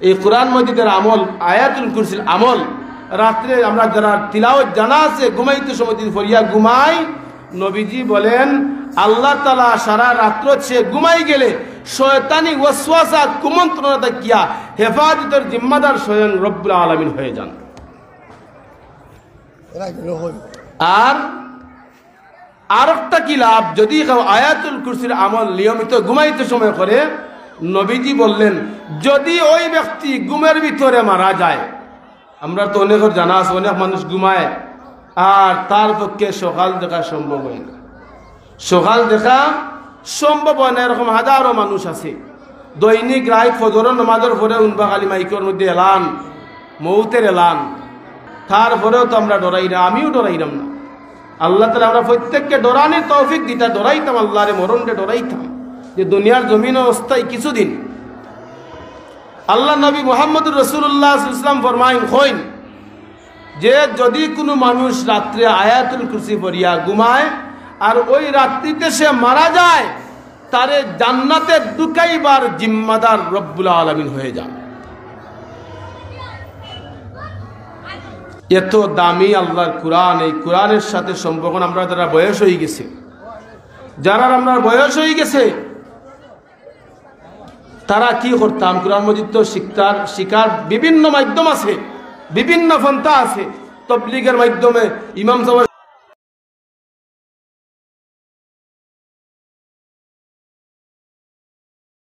এই কোরআন মাজিদের আমল, আয়াতুল কুরসির আমল রাত্রে আমরা যারা তিলাওয়াত জানা আছে ঘুমাইতে সময় ফরিয়া ঘুমাই, নবীজি বলেন আল্লাহ তাআলা সারা রাত্র সে ঘুমাই গেলে শয়তানি ওয়াসওয়াসা কুমন্ত্রণা কিয়া হেফাজতের জিম্মাদার স্বয়ং রব্বুল আলামিন হয়ে যান। আর একটা কি লাভ, যদি আয়াতুল কুরসির আমল নিয়মিত ঘুমাইতে সময় করে, নবীজি বললেন যদি ওই ব্যক্তি ঘুমের ভিতরে মারা যায়, আমরা তো অনেক জানা আছে অনেক মানুষ ঘুমায় আর তার পক্ষে সকাল দেখা সম্ভব হয় না, সকাল দেখা সম্ভব হয় না, এরকম হাজারো মানুষ আছে। দৈনিক রায় ফজরের নামাজের পরে উনবা খালি মাইকের মধ্যে এলান, মৌতের এলান, তারপরেও তো আমরা ডরাই না, আমিও ডরাইলাম না। আল্লাহ তাআলা আমরা প্রত্যেককে ডরানোর তৌফিক দিতা, ডরাইতাম আল্লাহরে মরণে ডরাইতাম যে দুনিয়ার জমিন অবস্থায় কিছুদিন। আল্লাহ নবী মুহাম্মদুর রাসূলুল্লাহ সাল্লাল্লাহু আলাইহি ওয়াসাল্লাম ফরমাইন কইন যে যদি কোনো মানুষ রাত্রে আয়াতুল কুরসি পড়িয়া ঘুমায় আর ওই রাত্রিতে সে মারা যায়, তারে জান্নাতে ঢুকাইবার জিম্মাদার রব্বুল আলামিন হয়ে যান। এত দামি আল্লাহর কোরআন, এই কোরআনের সাথে সম্পর্ক আমরা যারা বয়স হয়ে গেছে, যারা আমরা বয়স হয়ে গেছে তারা কি করতাম? কোরআন মজিদ তো শিকার বিভিন্ন মাধ্যম আছে, বিভিন্ন পন্থা আছে। তবলিগের মাধ্যমে ইমাম সাহেব